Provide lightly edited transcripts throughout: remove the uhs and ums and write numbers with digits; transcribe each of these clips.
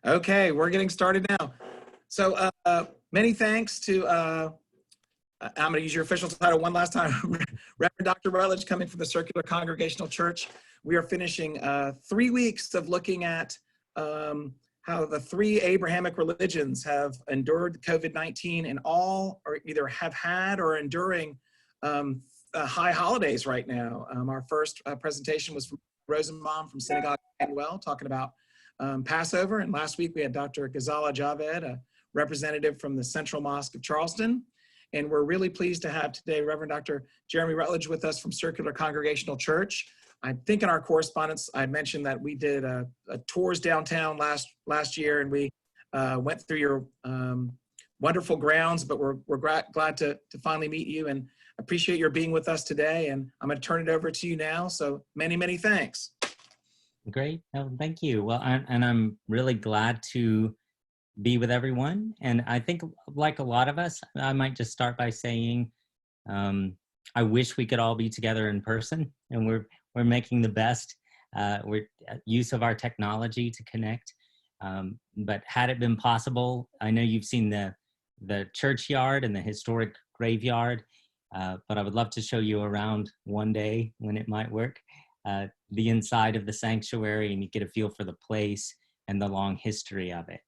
Okay, we're getting started now. So many thanks to, I'm going to use your official title one last time, Reverend Dr. Rutledge, coming from the Circular Congregational Church. We are finishing 3 weeks of looking at how the three Abrahamic religions have endured COVID-19 and all or either have had or enduring high holidays right now. Our first presentation was from Rosenbaum from Synagogue Emanu-El, talking about Passover. And last week we had Dr. Ghazala Javed, a representative from the Central Mosque of Charleston. And we're really pleased to have today Reverend Dr. Jeremy Rutledge with us from Circular Congregational Church. I think in our correspondence, I mentioned that we did a tours downtown last year, and we went through your wonderful grounds, but we're glad to finally meet you and appreciate your being with us today. And I'm going to turn it over to you now. So many, many thanks. Great. Oh, thank you. Well, I'm really glad to be with everyone. And I think, like a lot of us, I might just start by saying, I wish we could all be together in person, and we're making the best use of our technology to connect. But had it been possible, I know you've seen the churchyard and the historic graveyard, but I would love to show you around one day when it might work. The inside of the sanctuary, and you get a feel for the place and the long history of it.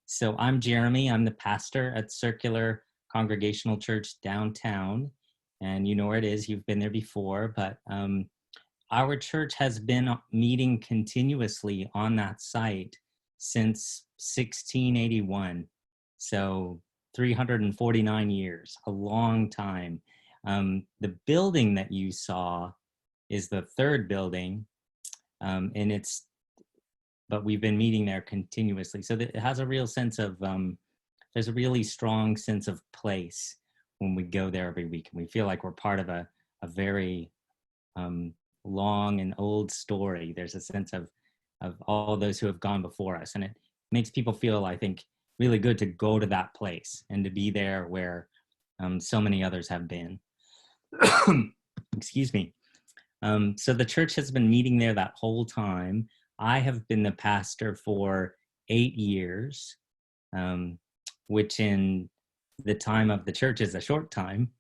So I'm Jeremy. I'm the pastor at Circular Congregational Church downtown, and you know where it is. You've been there before, but our church has been meeting continuously on that site since 1681. So 349 years, a long time. The building that you saw is the third building, but we've been meeting there continuously. So it has a real sense of, there's a really strong sense of place when we go there every week. And we feel like we're part of a very long and old story. There's a sense of all those who have gone before us. And it makes people feel, I think, really good to go to that place and to be there where so many others have been. Excuse me. So the church has been meeting there that whole time. I have been the pastor for 8 years, which in the time of the church is a short time,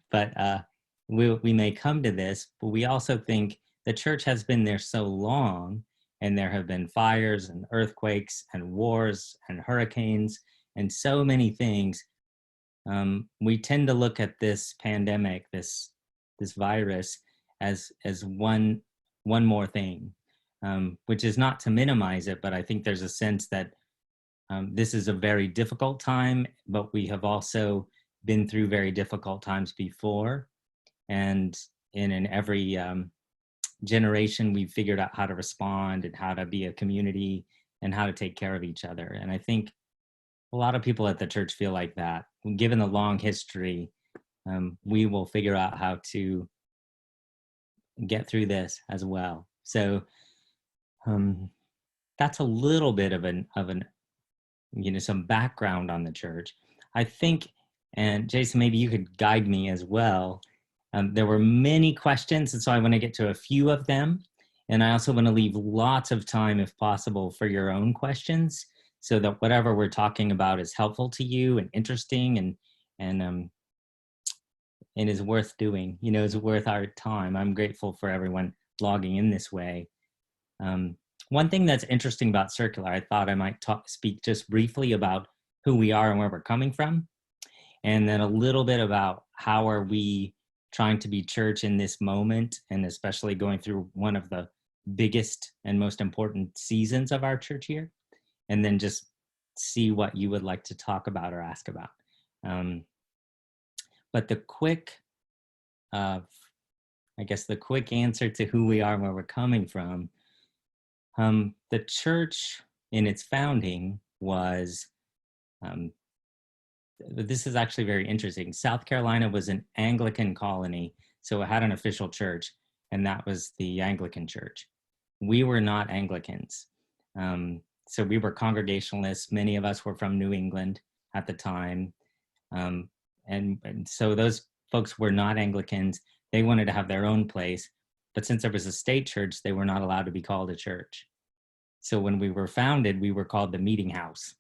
but we may come to this, but we also think the church has been there so long, and there have been fires and earthquakes and wars and hurricanes and so many things. We tend to look at this pandemic, this virus, as one more thing, which is not to minimize it, but I think there's a sense that this is a very difficult time, but we have also been through very difficult times before. And in every generation, we've figured out how to respond and how to be a community and how to take care of each other. And I think a lot of people at the church feel like that. Given the long history, we will figure out how to get through this as well. So that's a little bit of some background on the church. I think, and Jason, maybe you could guide me as well. There were many questions, and so I want to get to a few of them. And I also want to leave lots of time, if possible, for your own questions, so that whatever we're talking about is helpful to you and interesting and is worth doing, is worth our time. I'm grateful for everyone logging in this way. One thing that's interesting about Circular, I thought I might speak just briefly about who we are and where we're coming from, and then a little bit about how are we trying to be church in this moment, and especially going through one of the biggest and most important seasons of our church year, and then just see what you would like to talk about or ask about. But the quick answer to who we are and where we're coming from, the church in its founding was, this is actually very interesting. South Carolina was an Anglican colony, so it had an official church, and that was the Anglican Church. We were not Anglicans. So we were Congregationalists. Many of us were from New England at the time. And so those folks were not Anglicans. They wanted to have their own place. But since there was a state church, they were not allowed to be called a church. So when we were founded, we were called the Meeting House.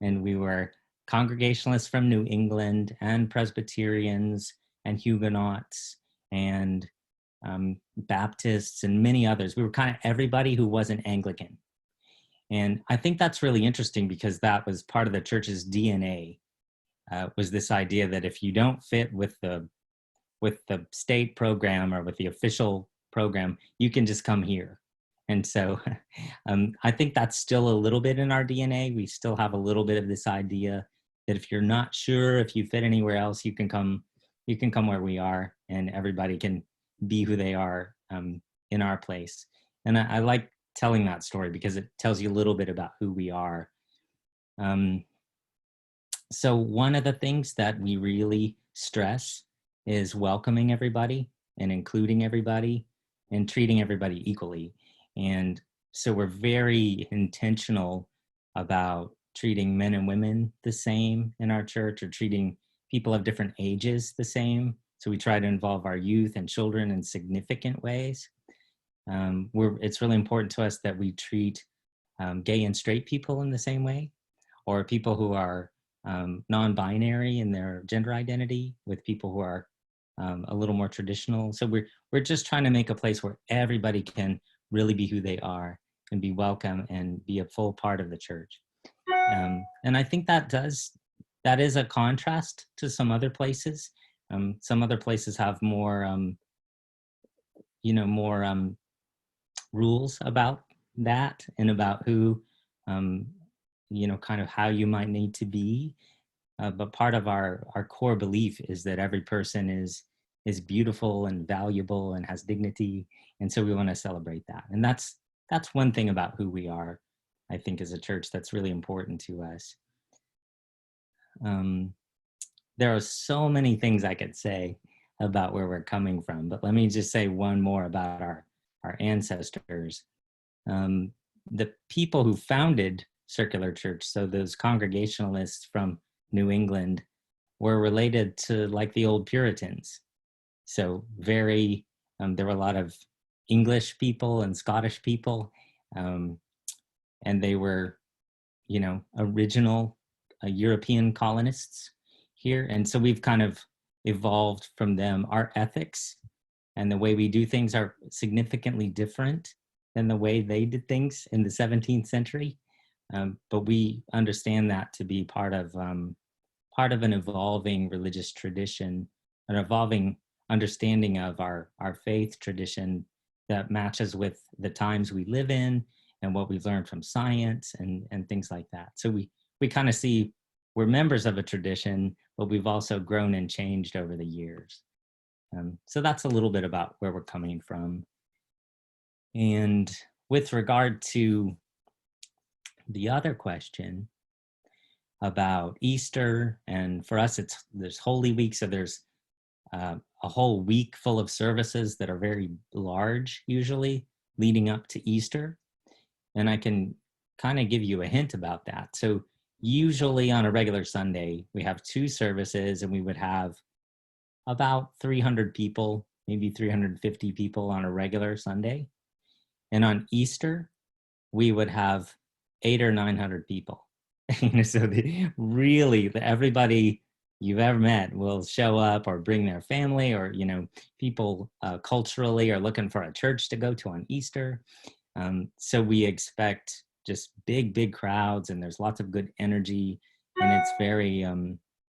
And we were Congregationalists from New England and Presbyterians and Huguenots and Baptists and many others. We were kind of everybody who wasn't Anglican. And I think that's really interesting because that was part of the church's DNA, was this idea that if you don't fit with the state program or with the official program, you can just come here. And so I think that's still a little bit in our DNA. We still have a little bit of this idea that if you're not sure if you fit anywhere else, you can come where we are, and everybody can be who they are in our place. And I like telling that story because it tells you a little bit about who we are. So one of the things that we really stress is welcoming everybody and including everybody and treating everybody equally. And so we're very intentional about treating men and women the same in our church, or treating people of different ages the same. So we try to involve our youth and children in significant ways. It's really important to us that we treat gay and straight people in the same way, or people who are non-binary in their gender identity with people who are a little more traditional. So we're just trying to make a place where everybody can really be who they are and be welcome and be a full part of the church. And I think that is a contrast to some other places. Some other places have more, more rules about that and about who, kind of how you might need to be. But part of our core belief is that every person is beautiful and valuable and has dignity. And so we want to celebrate that. And that's one thing about who we are, I think, as a church that's really important to us. There are so many things I could say about where we're coming from, but let me just say one more about our ancestors. The people who founded Circular Church, so those Congregationalists from New England, were related to like the old Puritans. So there were a lot of English people and Scottish people, and they were, original European colonists here. And so we've kind of evolved from them. Our ethics and the way we do things are significantly different than the way they did things in the 17th century. But we understand that to be part of an evolving religious tradition, an evolving understanding of our faith tradition that matches with the times we live in and what we've learned from science and things like that. So we kind of see we're members of a tradition, but we've also grown and changed over the years. So that's a little bit about where we're coming from. And with regard to the other question about Easter, and for us, there's Holy Week, so there's a whole week full of services that are very large, usually leading up to Easter. And I can kind of give you a hint about that. So usually on a regular Sunday, we have 2 services, and we would have about 300 people, maybe 350 people on a regular Sunday. And on Easter, we would have 800 or 900 people. So everybody you've ever met will show up or bring their family, or, people culturally are looking for a church to go to on Easter. So we expect just big crowds, and there's lots of good energy, and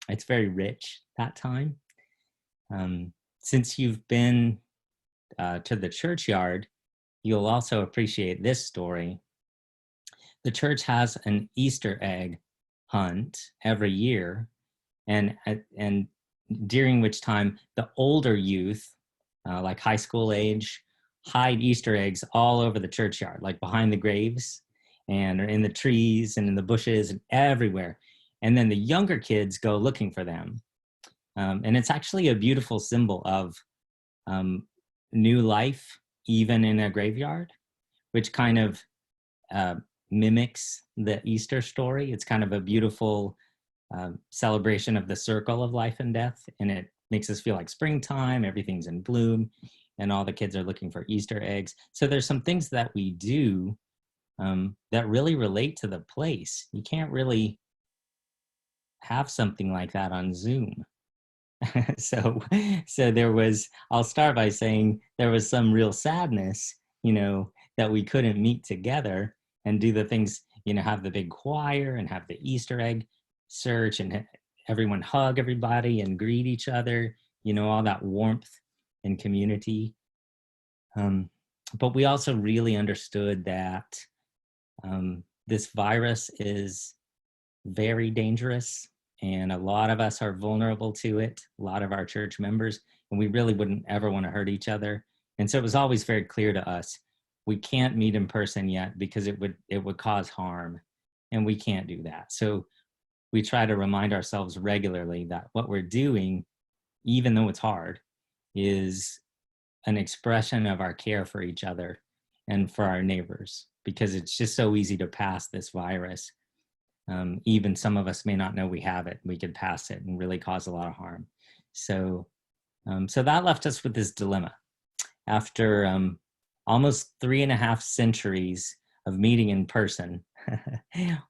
it's very rich that time. Since you've been to the churchyard, you'll also appreciate this story. The church has an Easter egg hunt every year, and during which time the older youth, like high school age, hide Easter eggs all over the churchyard, like behind the graves and in the trees and in the bushes and everywhere. And then the younger kids go looking for them. And it's actually a beautiful symbol of new life, even in a graveyard, which kind of mimics the Easter story. It's kind of a beautiful celebration of the circle of life and death, and it makes us feel like springtime, everything's in bloom, and all the kids are looking for Easter eggs. So there's some things that we do that really relate to the place. You can't really have something like that on Zoom. so there was, I'll start by saying there was some real sadness, that we couldn't meet together and do the things, have the big choir and have the Easter egg search and everyone hug everybody and greet each other, all that warmth and community. But we also really understood that this virus is very dangerous, and a lot of us are vulnerable to it, a lot of our church members, and we really wouldn't ever want to hurt each other. And so it was always very clear to us, we can't meet in person yet because it would cause harm, and we can't do that. So we try to remind ourselves regularly that what we're doing, even though it's hard, is an expression of our care for each other and for our neighbors, because it's just so easy to pass this virus. Even some of us may not know we have it. We could pass it and really cause a lot of harm. So that left us with this dilemma. After almost 3.5 centuries of meeting in person,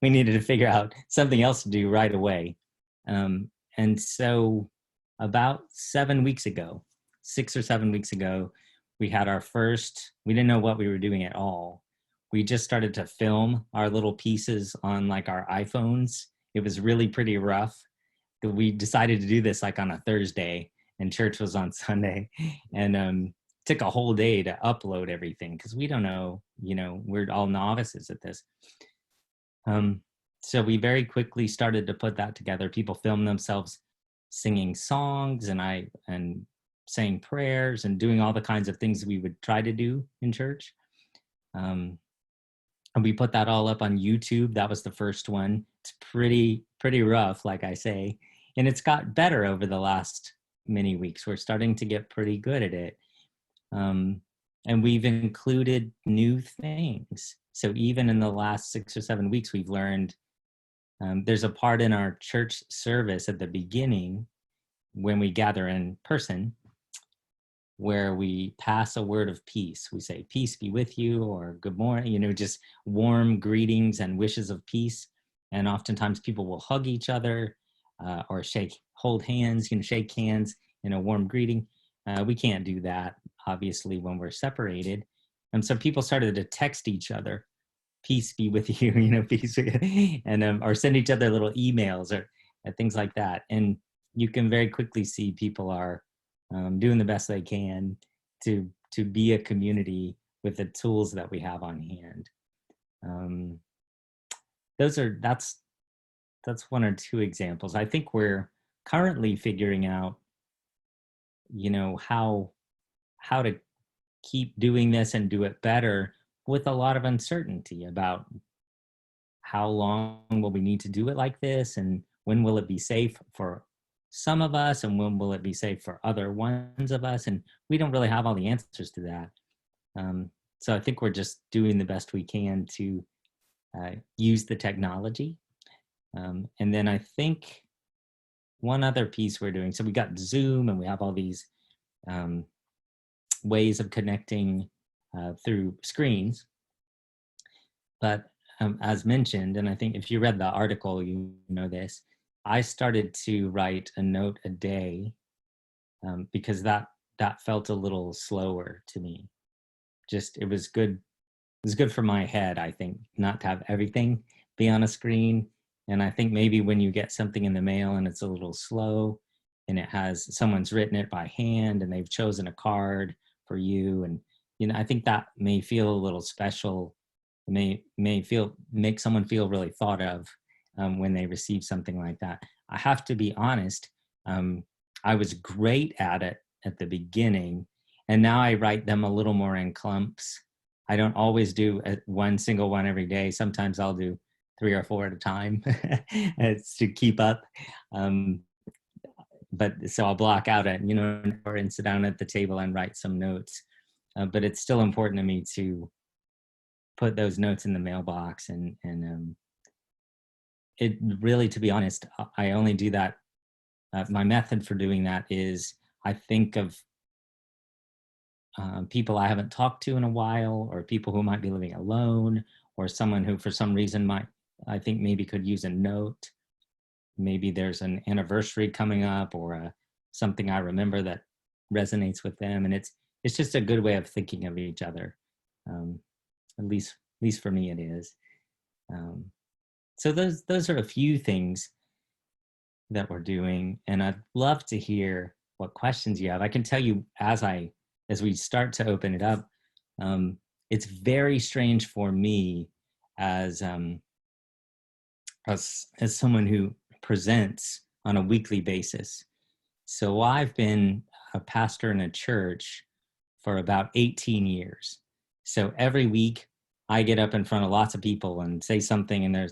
we needed to figure out something else to do right away. And so about 7 weeks ago, 6 or 7 weeks ago, we had our first, we didn't know what we were doing at all. We just started to film our little pieces on like our iPhones. It was really pretty rough. We decided to do this like on a Thursday, and church was on Sunday, and took a whole day to upload everything because we don't know, we're all novices at this. So we very quickly started to put that together. People filmed themselves singing songs and saying prayers and doing all the kinds of things we would try to do in church. And we put that all up on YouTube. That was the first one. It's pretty rough, like I say. And it's got better over the last many weeks. We're starting to get pretty good at it. And we've included new things. So even in the last 6 or 7 weeks, we've learned there's a part in our church service at the beginning when we gather in person where we pass a word of peace. We say, peace be with you, or good morning, just warm greetings and wishes of peace. And oftentimes people will hug each other or hold hands, shake hands in a warm greeting. We can't do that, obviously, when we're separated. And so people started to text each other, peace be with you, peace, and or send each other little emails or things like that. And you can very quickly see people are doing the best they can to be a community with the tools that we have on hand. That's one or two examples. I think we're currently figuring out, how to keep doing this and do it better with a lot of uncertainty about how long will we need to do it like this, and when will it be safe for some of us, and when will it be safe for other ones of us? And we don't really have all the answers to that. So I think we're just doing the best we can to use the technology. And then I think one other piece we're doing, so we got Zoom and we have all these ways of connecting through screens. But as mentioned, and I think if you read the article, you know this, I started to write a note a day because that felt a little slower to me. Just, it was good for my head, I think, not to have everything be on a screen. And I think maybe when you get something in the mail and it's a little slow and it has, someone's written it by hand and they've chosen a card for you, and I think that may feel a little special, may make someone feel really thought of when they receive something like that. I have to be honest, I was great at it at the beginning, and now I write them a little more in clumps. I don't always do one single one every day. Sometimes I'll do 3 or 4 at a time to keep up. But so I'll block out and sit down at the table and write some notes. But it's still important to me to put those notes in the mailbox, and it really, to be honest, I only do that. My method for doing that is I think of people I haven't talked to in a while, or people who might be living alone, or someone who for some reason might, I think maybe could use a note. Maybe there's an anniversary coming up, or something I remember that resonates with them. And it's just a good way of thinking of each other. At least for me it is. So those are a few things that we're doing, and I'd love to hear what questions you have. I can tell you as we start to open it up, it's very strange for me as someone who presents on a weekly basis. So I've been a pastor in a church for about 18 years. So every week I get up in front of lots of people and say something, and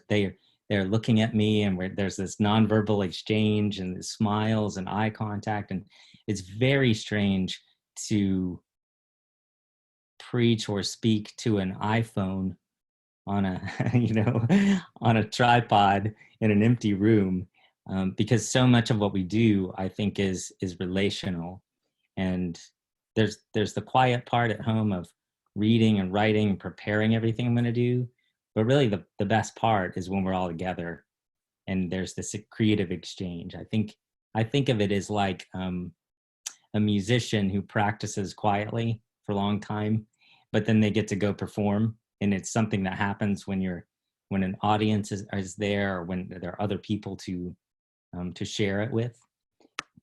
they're looking at me, and there's this nonverbal exchange and smiles and eye contact. And it's very strange to preach or speak to an iPhone on a tripod in an empty room, because so much of what we do, I think, is relational. And there's the quiet part at home of reading and writing and preparing everything I'm going to do. But really the best part is when we're all together and there's this creative exchange. I think of it as like a musician who practices quietly for a long time, but then they get to go perform. And it's something that happens when an audience is there, or when there are other people to share it with.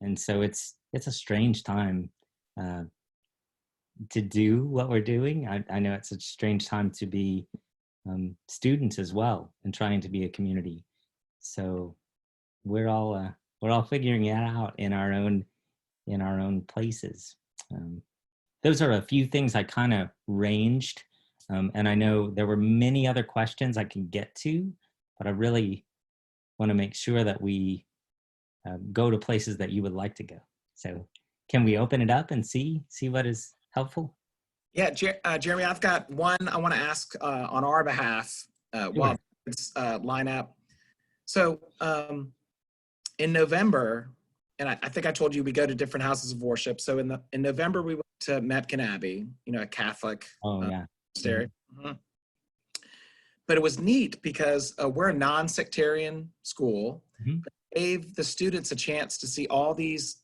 And so it's a strange time to do what we're doing. I know it's a strange time to be students as well, and trying to be a community. So we're all figuring it out in our own places. Those are a few things I kind of ranged, and I know there were many other questions I can get to, but I really want to make sure that we go to places that you would like to go. So can we open it up and see what is helpful? Yeah, Jeremy, I've got one I want to ask on our behalf while it's line up. So in November, and I think I told you we go to different houses of worship. So in November, we went to Mepkin Abbey, a Catholic monastery. Mm-hmm. But it was neat because we're a non-sectarian school. Mm-hmm. But it gave the students a chance to see all these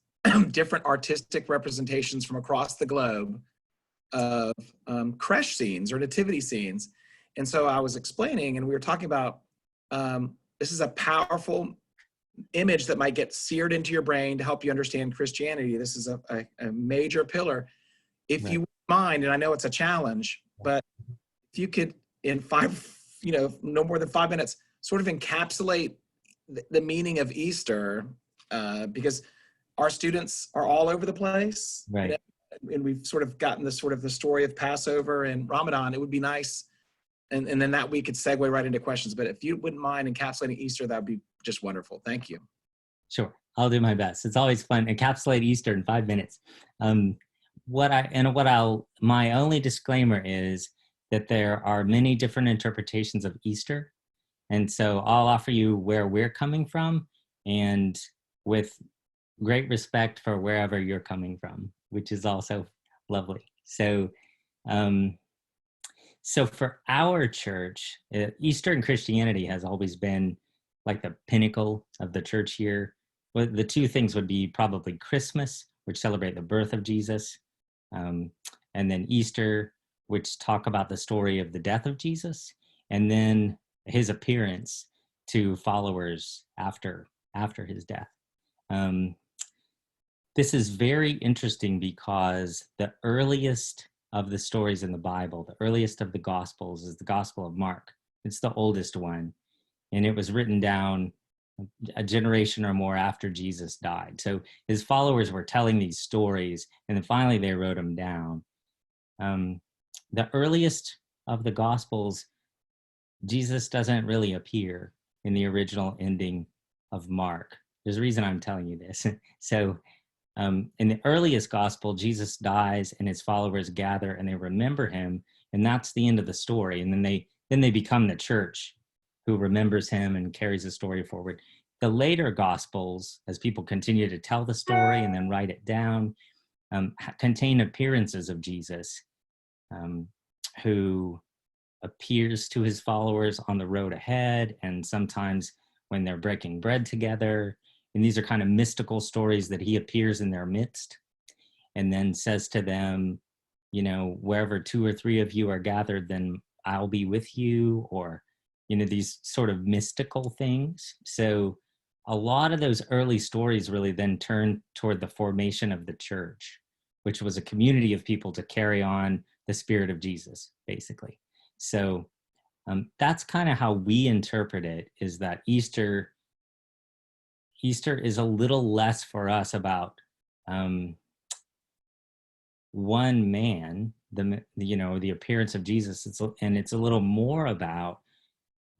different artistic representations from across the globe of creche scenes or nativity scenes. And so I was explaining, and we were talking about this is a powerful image that might get seared into your brain to help you understand Christianity. This is a major pillar. If you wouldn't mind, and I know it's a challenge, but if you could, in no more than 5 minutes, sort of encapsulate the meaning of Easter, because our students are all over the place. Right. And we've sort of gotten the story of Passover and Ramadan. It would be nice. And then that we could segue right into questions. But if you wouldn't mind encapsulating Easter, that would be just wonderful. Thank you. Sure. I'll do my best. It's always fun. Encapsulate Easter in 5 minutes. My only disclaimer is that there are many different interpretations of Easter. And so I'll offer you where we're coming from, and with great respect for wherever you're coming from, which is also lovely. So, so for our church, Easter in Christianity has always been like the pinnacle of the church year. Well, the two things would be probably Christmas, which celebrate the birth of Jesus, and then Easter, which talk about the story of the death of Jesus, and then his appearance to followers after his death. This is very interesting because the earliest of the stories in the Bible, the earliest of the Gospels, is the Gospel of Mark. It's the oldest one, and it was written down a generation or more after Jesus died. So his followers were telling these stories, and then finally they wrote them down. The earliest of the Gospels, Jesus doesn't really appear in the original ending of Mark. There's a reason I'm telling you this. So in the earliest gospel, Jesus dies and his followers gather and they remember him, and that's the end of the story. And then they become the church who remembers him and carries the story forward. The later gospels, as people continue to tell the story and then write it down, contain appearances of Jesus, who appears to his followers on the road ahead, and sometimes when they're breaking bread together. And these are kind of mystical stories that he appears in their midst and then says to them, wherever 2 or 3 of you are gathered, then I'll be with you, or, these sort of mystical things. So a lot of those early stories really then turn toward the formation of the church, which was a community of people to carry on the spirit of Jesus, basically. So that's kind of how we interpret it, is that Easter is a little less for us about one man, the appearance of Jesus. It's a little more about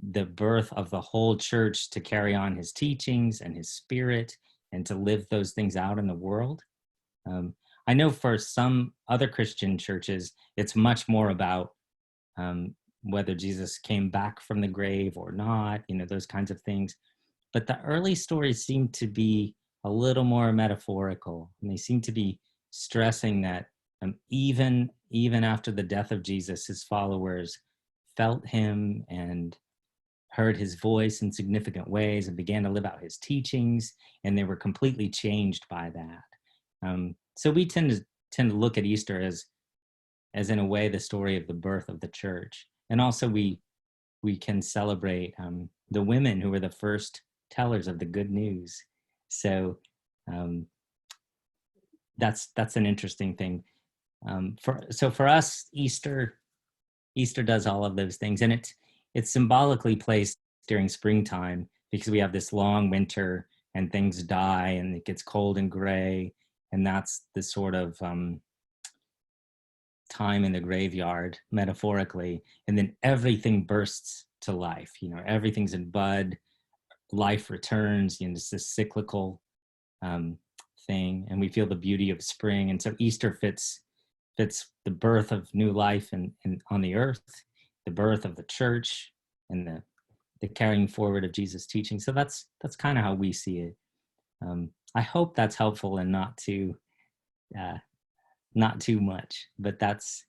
the birth of the whole church to carry on his teachings and his spirit and to live those things out in the world. I know for some other Christian churches, it's much more about whether Jesus came back from the grave or not, those kinds of things. But the early stories seem to be a little more metaphorical, and they seem to be stressing that even after the death of Jesus, his followers felt him and heard his voice in significant ways and began to live out his teachings, and they were completely changed by that. So we tend to look at Easter as in a way the story of the birth of the church, and also we can celebrate the women who were the first tellers of the good news. So that's an interesting thing. For us, Easter does all of those things, and it's symbolically placed during springtime because we have this long winter and things die and it gets cold and gray, and that's the sort of time in the graveyard, metaphorically, and then everything bursts to life. Everything's in bud, life returns. It's this cyclical thing, and we feel the beauty of spring. And so Easter fits the birth of new life and on the earth, the birth of the church, and the carrying forward of Jesus' teaching. So that's kind of how we see it. I hope that's helpful and not too much, but that's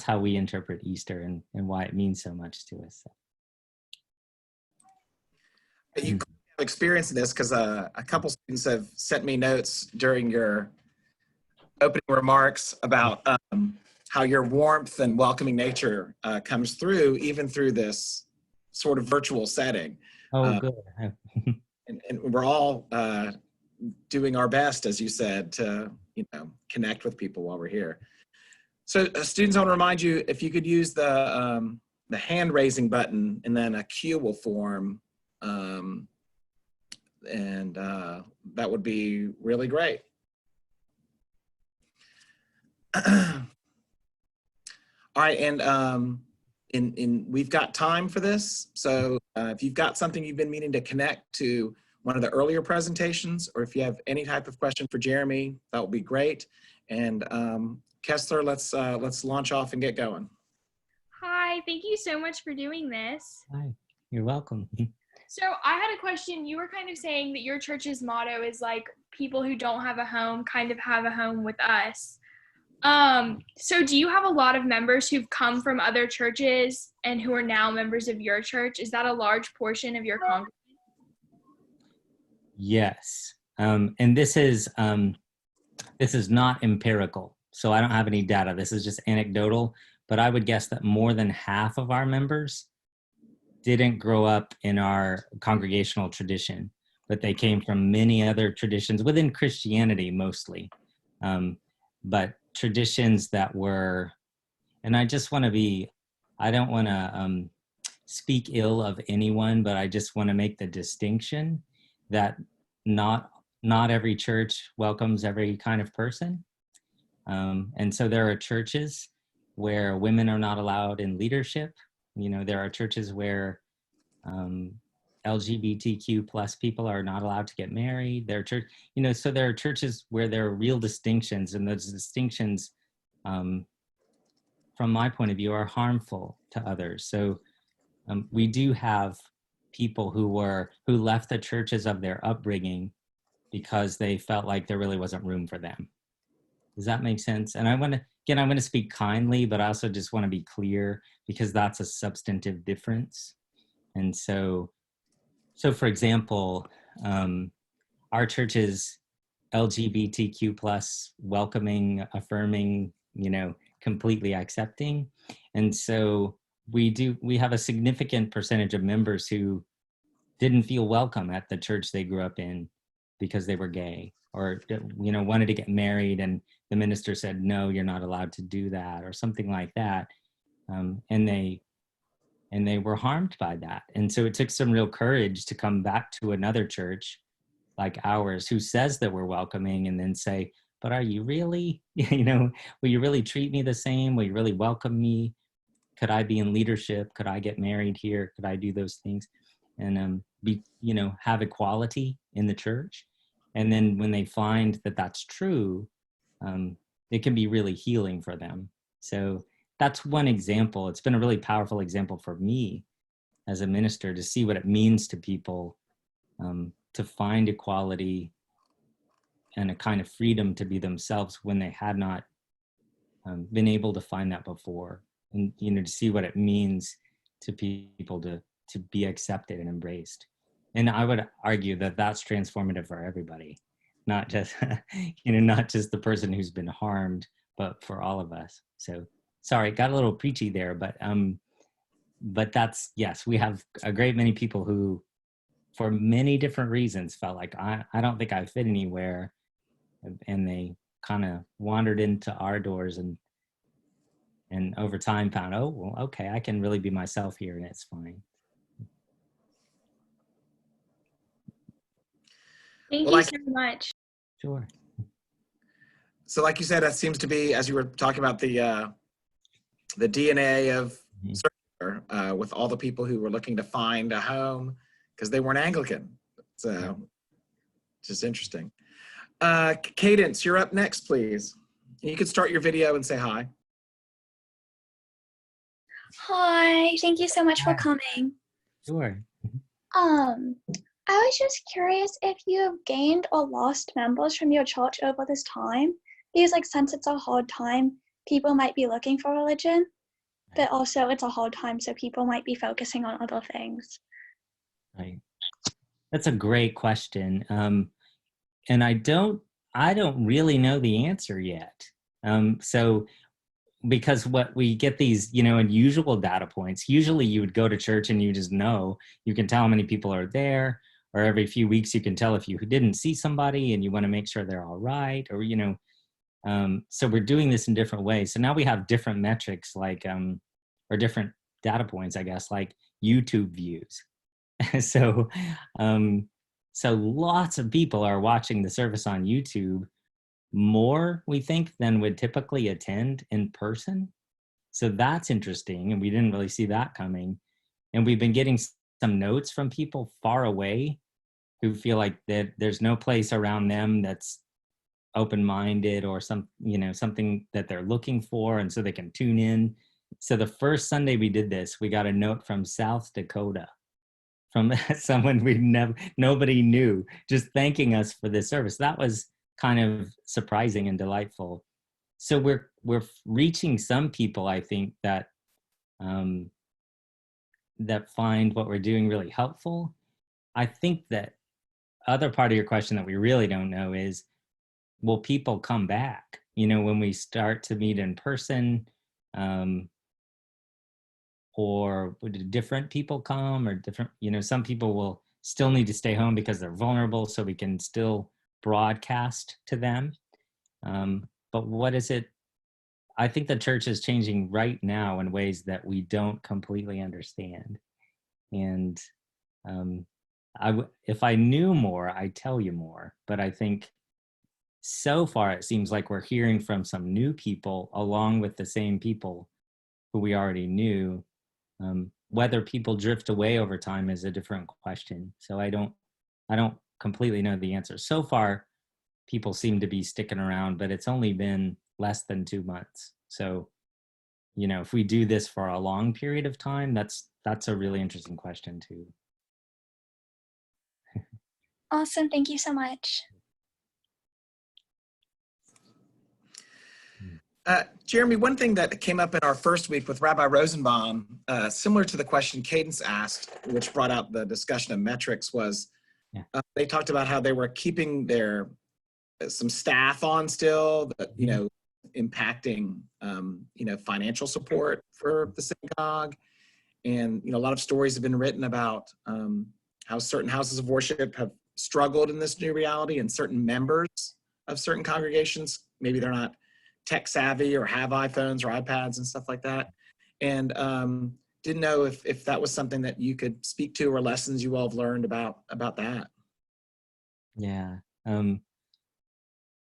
how we interpret Easter and why it means so much to us. You have experience in this because a couple students have sent me notes during your opening remarks about how your warmth and welcoming nature comes through, even through this sort of virtual setting. Oh, good. And we're all doing our best, as you said, to connect with people while we're here. So students, I want to remind you, if you could use the hand raising button, and then a queue will form, and that would be really great. All right, and we've got time for this. So if you've got something you've been meaning to connect to one of the earlier presentations, or if you have any type of question for Jeremy, that would be great. And Kessler, let's launch off and get going. Hi, thank you so much for doing this. Hi, you're welcome. So I had a question. You were kind of saying that your church's motto is like, people who don't have a home kind of have a home with us. So do you have a lot of members who've come from other churches and who are now members of your church? Is that a large portion of your congregation? Yes. And this is not empirical, so I don't have any data. This is just anecdotal, but I would guess that more than half of our members didn't grow up in our congregational tradition, but they came from many other traditions within Christianity mostly. But traditions that were, and I just want to be, I don't want to speak ill of anyone, but I just want to make the distinction that not every church welcomes every kind of person. And so there are churches where women are not allowed in leadership. There are churches where LGBTQ plus people are not allowed to get married. So there are churches where there are real distinctions, and those distinctions, from my point of view, are harmful to others. So we do have people who left the churches of their upbringing because they felt like there really wasn't room for them. Does that make sense? And I want to, again, I'm going to speak kindly, but I also just want to be clear because that's a substantive difference. And so for example, our church is LGBTQ plus, welcoming, affirming, completely accepting. And so we have a significant percentage of members who didn't feel welcome at the church they grew up in because they were gay, or wanted to get married and the minister said, no, you're not allowed to do that, or something like that. And they were harmed by that. And so it took some real courage to come back to another church like ours who says that we're welcoming and then say, but are you really, will you really treat me the same? Will you really welcome me? Could I be in leadership? Could I get married here? Could I do those things? And have equality in the church. And then when they find that that's true, it can be really healing for them. So that's one example. It's been a really powerful example for me as a minister to see what it means to people to find equality and a kind of freedom to be themselves when they had not been able to find that before. And, to see what it means to people to be accepted and embraced. And I would argue that that's transformative for everybody, not just, not just the person who's been harmed, but for all of us. So sorry, got a little preachy there, but that's, yes, we have a great many people who, for many different reasons, felt like, I don't think I fit anywhere. And they kind of wandered into our doors and over time found, oh, well, okay, I can really be myself here and it's fine. Thank Well, you so much. Sure. So like you said, that seems to be, as you were talking about the DNA of Circular, with all the people who were looking to find a home because they weren't Anglican. So just interesting. Cadence, you're up next, please. You can start your video and say hi. Hi, thank you so much for coming. Sure. I was just curious if you have gained or lost members from your church over this time, because since it's a hard time, people might be looking for religion, but also it's a hard time, so people might be focusing on other things. Right. That's a great question. And I don't really know the answer yet. So because what we get these, unusual data points, usually you would go to church and you just know, you can tell how many people are there, or every few weeks you can tell if you didn't see somebody and you want to make sure they're all right, or, so we're doing this in different ways. So now we have different metrics or different data points, I guess, like YouTube views. So lots of people are watching the service on YouTube, more, we think, than would typically attend in person. So that's interesting, and we didn't really see that coming. And we've been getting some notes from people far away who feel like that there's no place around them that's open-minded or something that they're looking for, and so they can tune in. So the first Sunday we did this, we got a note from South Dakota, from someone nobody knew, just thanking us for this service. That was kind of surprising and delightful. So we're reaching some people, I think, that that find what we're doing really helpful. I think that other part of your question that we really don't know is, will people come back? When we start to meet in person, or would different people come, or different, some people will still need to stay home because they're vulnerable, so we can still broadcast to them. But what is it? I think the church is changing right now in ways that we don't completely understand. And if I knew more, I'd tell you more. But I think so far it seems like we're hearing from some new people along with the same people who we already knew. Whether people drift away over time is a different question. So I don't completely know the answer. So far, people seem to be sticking around, but it's only been less than 2 months. So, if we do this for a long period of time, that's a really interesting question too. Awesome, thank you so much. Jeremy, one thing that came up in our first week with Rabbi Rosenbaum, similar to the question Cadence asked, which brought out the discussion of metrics, was they talked about how they were keeping their some staff on still, but impacting financial support for the synagogue, and a lot of stories have been written about how certain houses of worship have struggled in this new reality, and certain members of certain congregations, maybe they're not tech savvy or have iPhones or iPads and stuff like that. And didn't know if that was something that you could speak to, or lessons you all have learned about that. Yeah.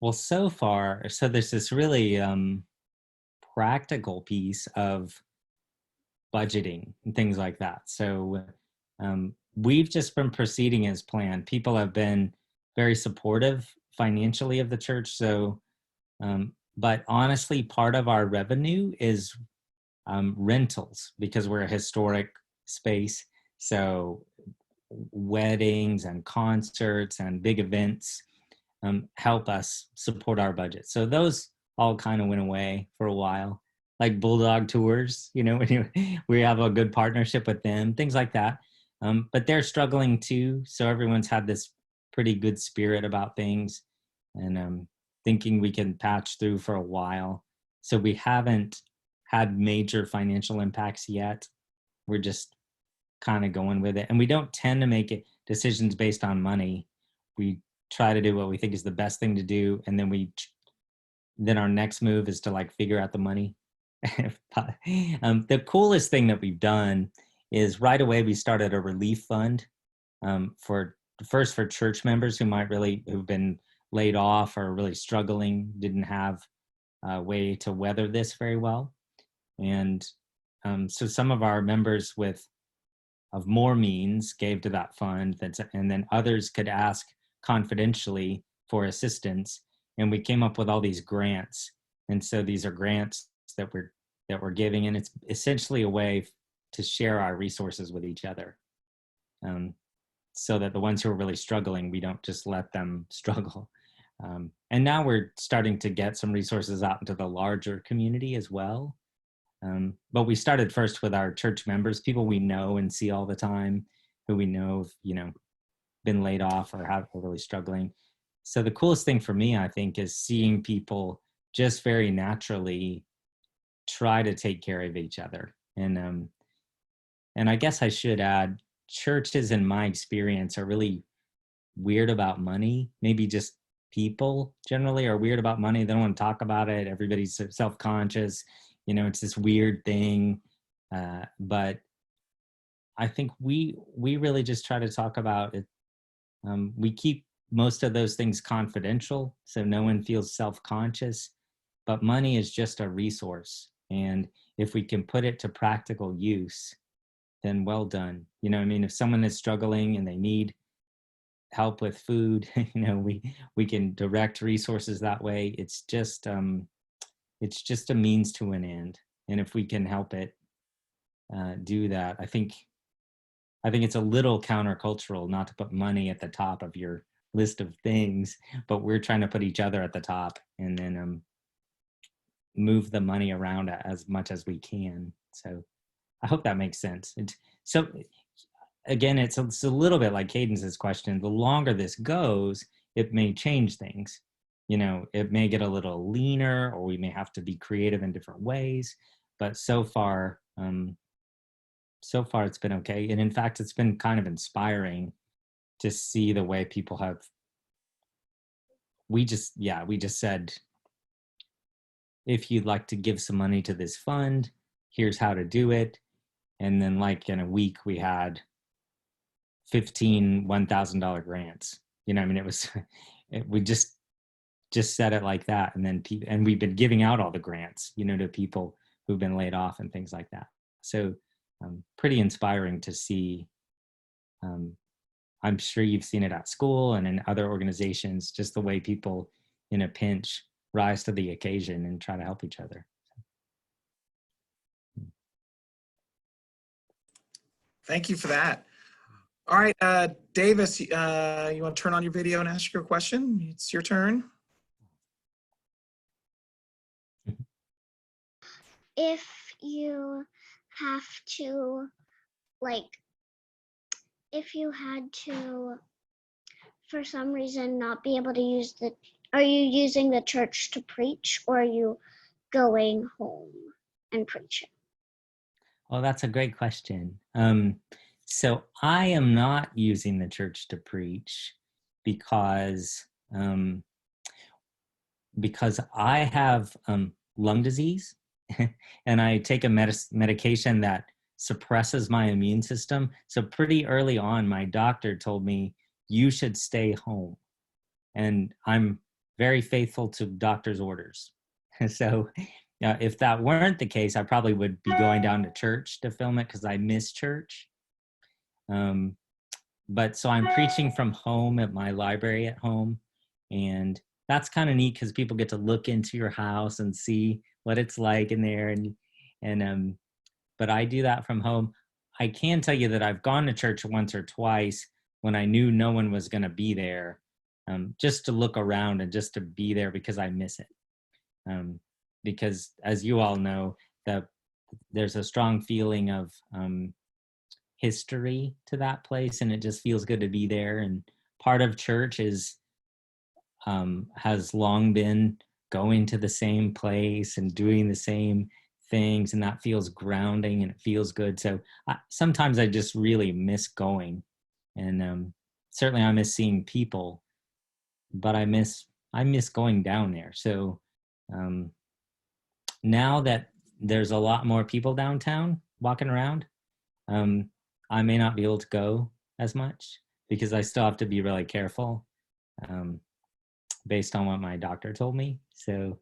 Well, so far, so there's this really practical piece of budgeting and things like that. So we've just been proceeding as planned. People have been very supportive financially of the church. So, but honestly, part of our revenue is rentals, because we're a historic space. So weddings and concerts and big events help us support our budget. So those all kind of went away for a while, like Bulldog tours, we have a good partnership with them, things like that. But they're struggling too. So everyone's had this pretty good spirit about things, and thinking we can patch through for a while. So we haven't had major financial impacts yet. We're just kind of going with it. And we don't tend to make decisions based on money. We try to do what we think is the best thing to do. And then our next move is to figure out the money. The coolest thing that we've done is right away we started a relief fund for church members who've been laid off or really struggling, didn't have a way to weather this very well. And so some of our members of more means gave to that fund, and then others could ask confidentially for assistance. And we came up with all these grants. And so these are grants that we're giving, and it's essentially a way to share our resources with each other. So that the ones who are really struggling, we don't just let them struggle. And now we're starting to get some resources out into the larger community as well. But we started first with our church members, people we know and see all the time, who we know have, been laid off or are really struggling. So the coolest thing for me, I think, is seeing people just very naturally try to take care of each other. And I guess I should add, churches in my experience are really weird about money. Maybe just people generally are weird about money. They don't want to talk about it. Everybody's self-conscious. It's this weird thing. But I think we really just try to talk about it. We keep most of those things confidential, so no one feels self-conscious, but money is just a resource. And if we can put it to practical use, then well done. If someone is struggling and they need help with food, we can direct resources that way. It's just a means to an end. And if we can help it do that, I think it's a little countercultural not to put money at the top of your list of things, but we're trying to put each other at the top, and then move the money around as much as we can. So I hope that makes sense. So again, it's a little bit like Cadence's question. The longer this goes, it may change things. It may get a little leaner, or we may have to be creative in different ways. But so far it's been okay. And in fact, it's been kind of inspiring to see the way people have. We just said, if you'd like to give some money to this fund, here's how to do it. And then in a week, we had 15 $1,000 grants. It was, we just said it like that. And then and we've been giving out all the grants, to people who've been laid off and things like that. So pretty inspiring to see. I'm sure you've seen it at school and in other organizations, just the way people in a pinch rise to the occasion and try to help each other. Thank you for that. All right, Davis, you want to turn on your video and ask your question? It's your turn. if you have to, like, if you had to, for some reason, not be able to use are you using the church to preach, or are you going home and preaching? Oh, that's a great question. So I am not using the church to preach because I have lung disease and I take a medication that suppresses my immune system. So pretty early on, my doctor told me, you should stay home. And I'm very faithful to doctor's orders. So if that weren't the case, I probably would be going down to church to film it because I miss church. But so I'm preaching from home at my library at home. And that's kind of neat because people get to look into your house and see what it's like in there. But I do that from home. I can tell you that I've gone to church once or twice when I knew no one was going to be there, just to look around and just to be there because I miss it. Because as you all know, there's a strong feeling of history to that place, and it just feels good to be there. And part of church has long been going to the same place and doing the same things, and that feels grounding and it feels good. So sometimes I just really miss going, and certainly I miss seeing people, but I miss going down there. So now that there's a lot more people downtown walking around, I may not be able to go as much because I still have to be really careful based on what my doctor told me. So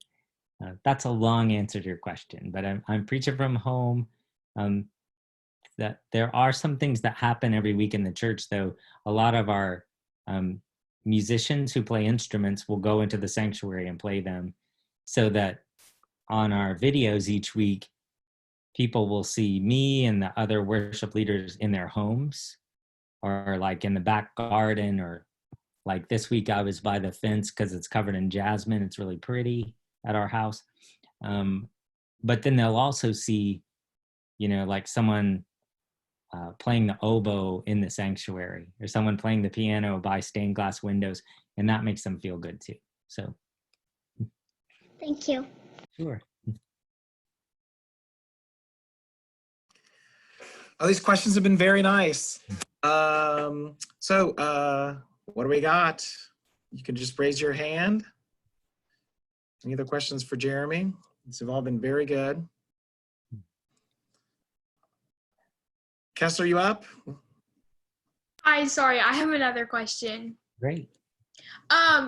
that's a long answer to your question, but I'm preaching from home. That there are some things that happen every week in the church, though. A lot of our musicians who play instruments will go into the sanctuary and play them, so that on our videos each week, people will see me and the other worship leaders in their homes, or like in the back garden, or like this week I was by the fence because it's covered in jasmine. It's really pretty at our house. But then they'll also see, like someone playing the oboe in the sanctuary, or someone playing the piano by stained glass windows, and that makes them feel good too. So. Thank you. Sure. Oh, these questions have been very nice. So what do we got? You can just raise your hand. Any other questions for Jeremy? These have all been very good. Kessler, you up? Sorry, I have another question. Great.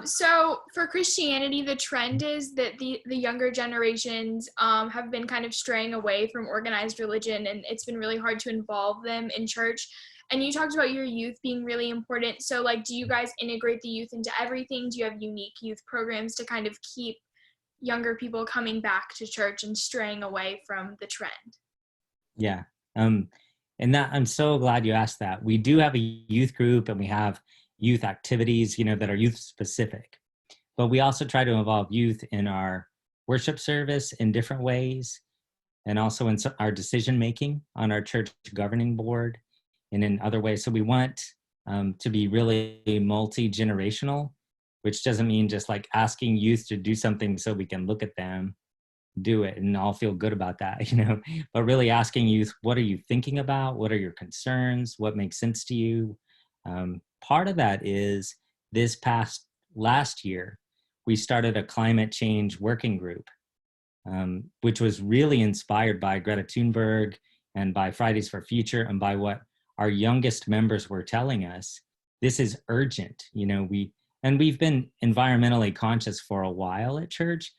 So for Christianity, the trend is that the younger generations have been kind of straying away from organized religion, and it's been really hard to involve them in church. And you talked about your youth being really important. So like, do you guys integrate the youth into everything? Do you have unique youth programs to kind of keep younger people coming back to church and straying away from the trend? Yeah. And that, I'm so glad you asked that. We do have a youth group, and we have youth activities, that are youth specific, but we also try to involve youth in our worship service in different ways, and also in our decision making on our church governing board and in other ways. So we want to be really multi-generational, which doesn't mean just like asking youth to do something so we can look at them do it and all feel good about that, but really asking youth, what are you thinking about? What are your concerns? What makes sense to you? Part of that is last year, we started a climate change working group, which was really inspired by Greta Thunberg and by Fridays for Future and by what our youngest members were telling us. This is urgent. We've been environmentally conscious for a while at church,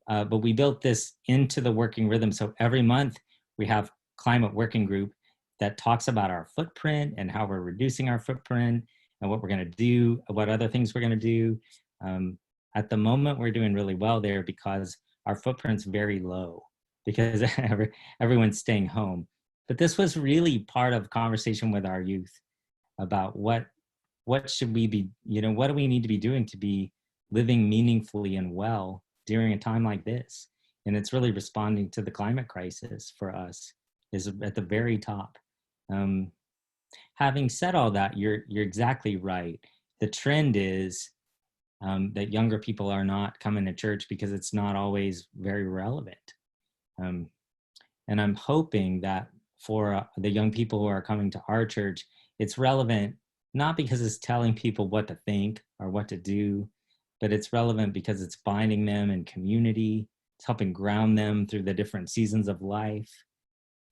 but we built this into the working rhythm. So every month we have climate working group that talks about our footprint and how we're reducing our footprint and what we're going to do, what other things we're going to do. At the moment, we're doing really well there because our footprint's very low because everyone's staying home. But this was really part of conversation with our youth about what should we be, what do we need to be doing to be living meaningfully and well during a time like this? and it's really responding to the climate crisis for us is at the very top. Having said all that, you're exactly right. The trend is that younger people are not coming to church because it's not always very relevant. And I'm hoping that for the young people who are coming to our church, it's relevant, not because it's telling people what to think or what to do, but it's relevant because it's binding them in community. It's helping ground them through the different seasons of life.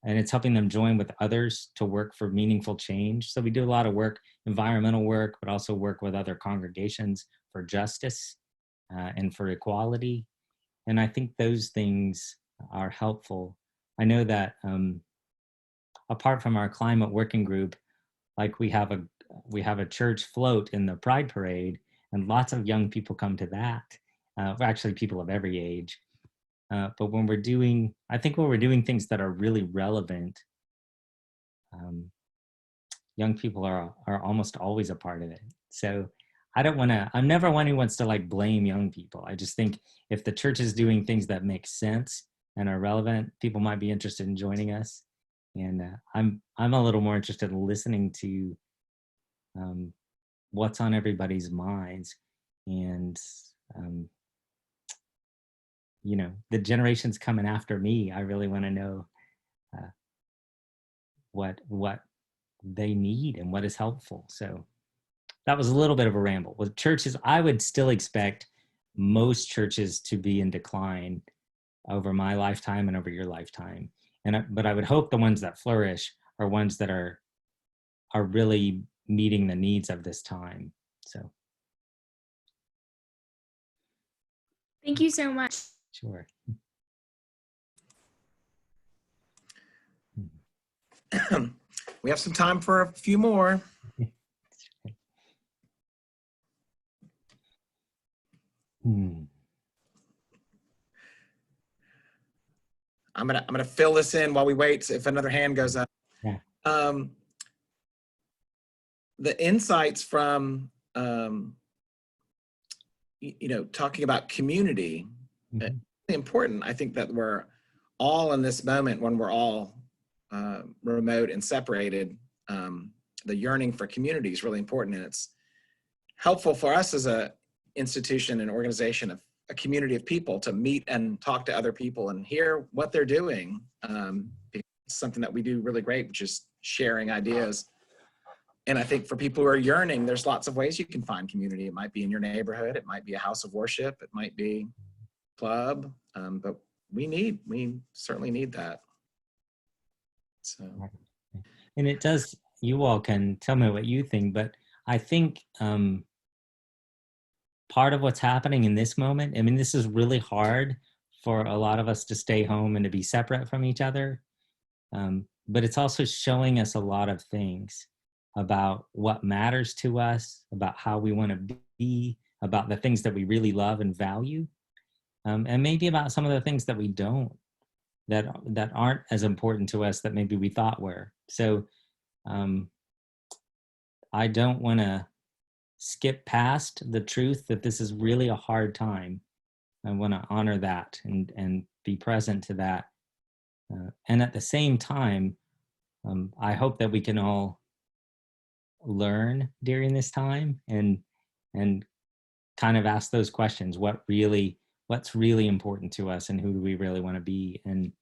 And it's helping them join with others to work for meaningful change. So we do a lot of work, environmental work, but also work with other congregations for justice and for equality. And I think those things are helpful. I know that apart from our climate working group, like we have a church float in the Pride Parade, and lots of young people come to that. Actually, people of every age. But when we're doing, I think when we're doing things that are really relevant, young people are almost always a part of it. So I'm never one who wants to like blame young people. I just think if the church is doing things that make sense and are relevant, people might be interested in joining us. And I'm a little more interested in listening to what's on everybody's minds. And you know, the generations coming after me, I really want to know what they need and what is helpful. So that was a little bit of a ramble. With churches, I would still expect most churches to be in decline over my lifetime and over your lifetime. But I would hope the ones that flourish are ones that are really meeting the needs of this time. So. Thank you so much. Sure. We have some time for a few more. I'm gonna fill this in while we wait if another hand goes up. Yeah. The insights from talking about community, really important. I think that we're all in this moment when we're all remote and separated. The yearning for community is really important, and it's helpful for us as a institution and organization of a community of people to meet and talk to other people and hear what they're doing. It's something that we do really great, which is sharing ideas. And I think for people who are yearning, there's lots of ways you can find community. It might be in your neighborhood. It might be a house of worship. It might be a club. But we certainly need that. So. And it does, you all can tell me what you think, but I think part of what's happening in this moment, I mean, this is really hard for a lot of us to stay home and to be separate from each other. But it's also showing us a lot of things about what matters to us, about how we want to be, about the things that we really love and value, and maybe about some of the things that we don't, that aren't as important to us that maybe we thought were. So I don't want to skip past the truth that this is really a hard time. I want to honor that and be present to that. And at the same time, I hope that we can all learn during this time and kind of ask those questions. What's really important to us, and who do we really want to be? And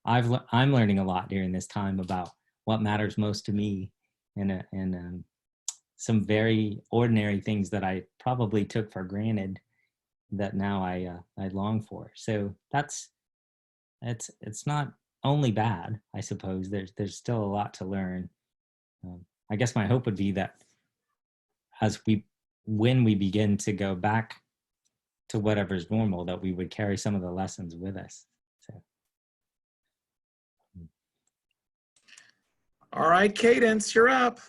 I'm learning a lot during this time about what matters most to me, and some very ordinary things that I probably took for granted that now I long for. So it's not only bad, I suppose. There's still a lot to learn. I guess my hope would be that when we begin to go back to whatever's normal, that we would carry some of the lessons with us. So. All right, Cadence, you're up.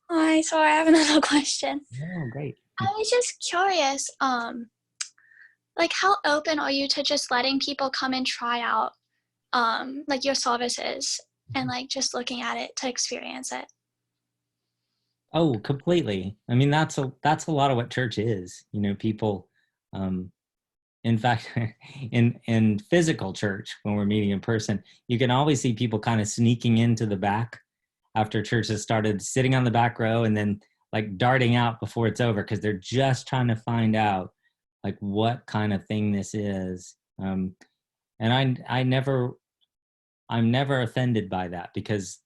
Hi, so I have another question. Oh, great. I was just curious, like how open are you to just letting people come and try out like your services and like just looking at it to experience it? Oh, completely. I mean, that's a lot of what church is. You know, people in fact, in physical church, when we're meeting in person, you can always see people kind of sneaking into the back after church has started, sitting on the back row, and then like darting out before it's over, because they're just trying to find out like what kind of thing this is. And I'm never offended by that, because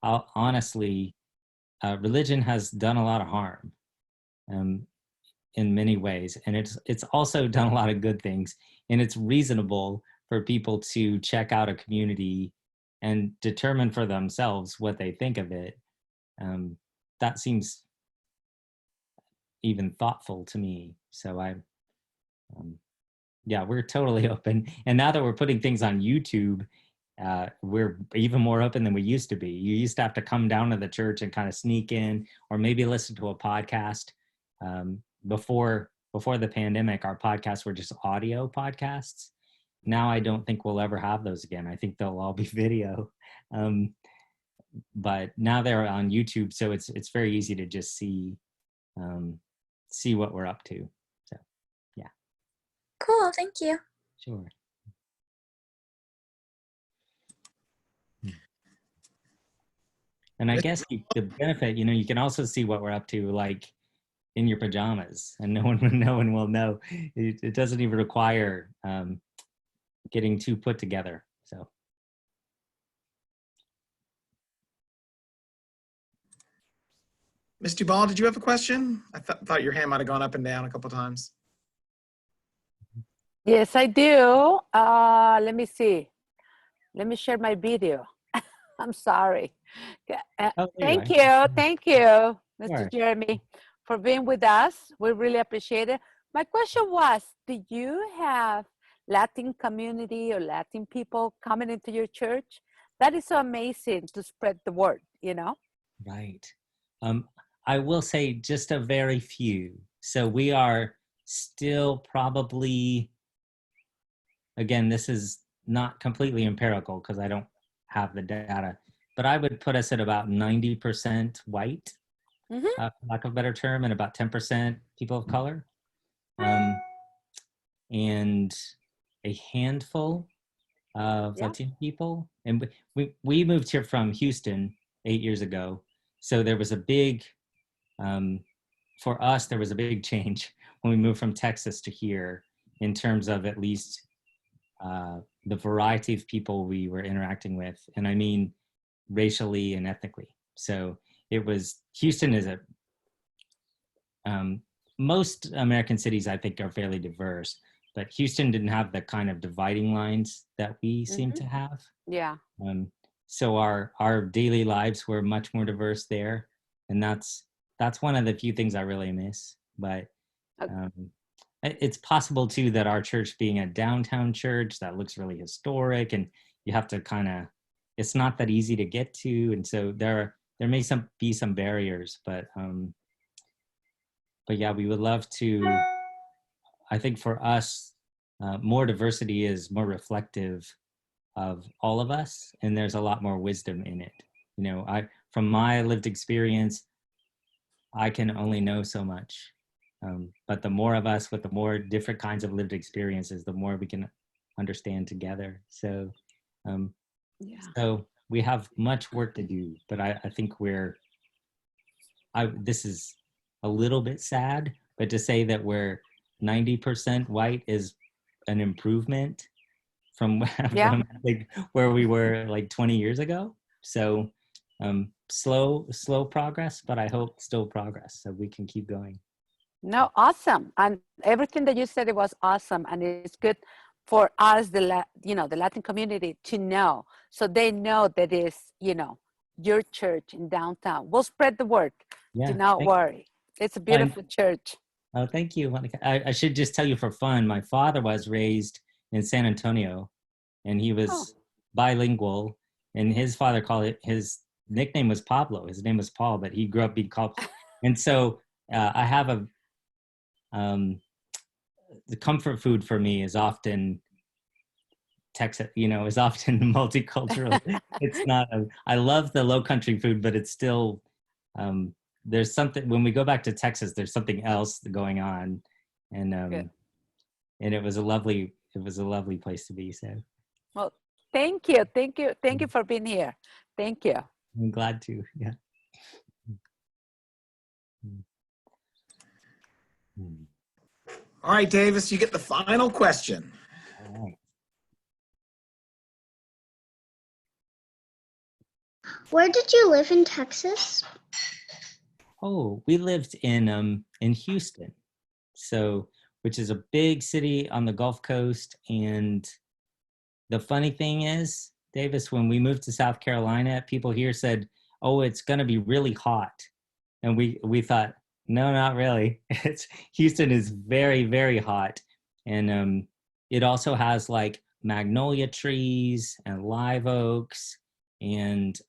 honestly, religion has done a lot of harm in many ways, and it's also done a lot of good things, and it's reasonable for people to check out a community and determine for themselves what they think of it. That seems even thoughtful to me. So yeah, we're totally open. And now that we're putting things on YouTube, we're even more open than we used to be. You used to have to come down to the church and kind of sneak in, or maybe listen to a podcast. Before the pandemic, our podcasts were just audio podcasts. Now I don't think we'll ever have those again. I think they'll all be video. But now they're on YouTube, so it's very easy to just see what we're up to. So yeah. Cool, thank you. Sure. And I guess the benefit, you can also see what we're up to, like in your pajamas, and no one will know. It doesn't even require getting too put together. So. Ms. Duvall, did you have a question? I thought your hand might have gone up and down a couple times. Yes, I do. Let me see. Let me share my video. I'm sorry. Thank you, Mr. Sure. Jeremy, for being with us. We really appreciate it. My question was, do you have Latin community or Latin people coming into your church? That is so amazing to spread the word, Right. I will say just a very few. So we are still probably, again, this is not completely empirical because I don't have the data, but I would put us at about 90% white, for lack of a better term, and about 10% people of color. And a handful of Latino people. And we moved here from Houston 8 years ago. So there was a big, for us, there was a big change when we moved from Texas to here in terms of at least the variety of people we were interacting with. And I mean racially and ethnically. So it was, Houston is most American cities I think are fairly diverse, but Houston didn't have the kind of dividing lines that we seem to have. Yeah. So our daily lives were much more diverse there. And that's one of the few things I really miss. But it's possible too that our church being a downtown church that looks really historic, and you have to it's not that easy to get to. And so there may be some barriers, but yeah, we would love to. I think for us, more diversity is more reflective of all of us, and there's a lot more wisdom in it. From my lived experience, I can only know so much, but the more of us with the more different kinds of lived experiences, the more we can understand together. So, so we have much work to do, but I think this is a little bit sad, but to say that we're 90% white is an improvement from like where we were like 20 years ago. So slow progress, but I hope still progress, so we can keep going. No, awesome. And everything that you said, it was awesome. And it's good for us, the Latin community, to know. So they know that it's, your church in downtown. We'll spread the word. Do not worry. It's a beautiful church. Oh, thank you. I should just tell you for fun, my father was raised in San Antonio, and he was bilingual, and his father his nickname was Pablo. His name was Paul, but he grew up being called. And so I have the comfort food for me is often Texas, is often multicultural. It's not, I love the low country food, but it's still, there's something, when we go back to Texas, there's something else going on. And and it was a lovely place to be. So Well, thank you for being here. Thank you. I'm glad to. Yeah. All right, Davis, you get the final question. All right. Where did you live in Texas? Oh, we lived in Houston, so which is a big city on the Gulf Coast. And the funny thing is, Davis, when we moved to South Carolina, people here said, "Oh, it's going to be really hot," and we thought, no, not really. Houston is very, very hot, and it also has like magnolia trees and live oaks and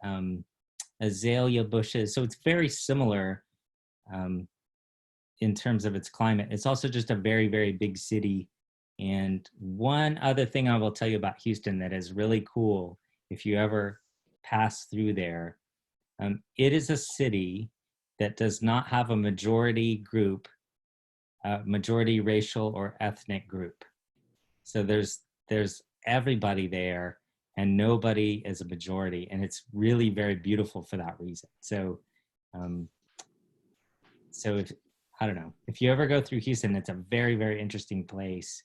azalea bushes. So it's very similar in terms of its climate. It's also just a very, very big city. And one other thing I will tell you about Houston that is really cool, if you ever pass through there, it is a city that does not have a majority group, majority racial or ethnic group. So there's everybody there, and nobody is a majority, and it's really very beautiful for that reason. So, so if I don't know, if you ever go through Houston, it's a very, very interesting place.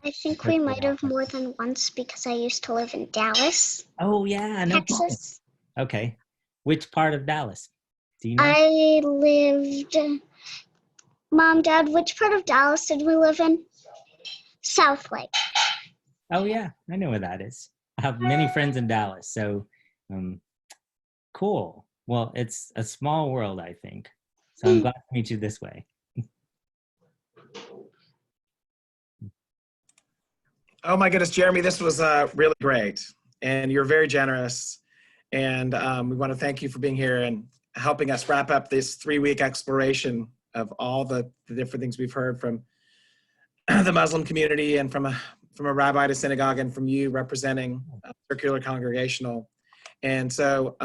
I think we might have more than once because I used to live in Dallas. Oh yeah, no kidding. Texas. Okay, which part of Dallas? Do you know? I lived. Mom, Dad, which part of Dallas did we live in? South Lake. Oh yeah, I know where that is. I have many friends in Dallas, so cool. Well, it's a small world, I think. So I'm glad to meet you this way. Oh my goodness, Jeremy, this was really great. And you're very generous. And we want to thank you for being here and helping us wrap up this 3-week exploration of all the different things we've heard from the Muslim community and from a rabbi to synagogue and from you representing Circular Congregational. And so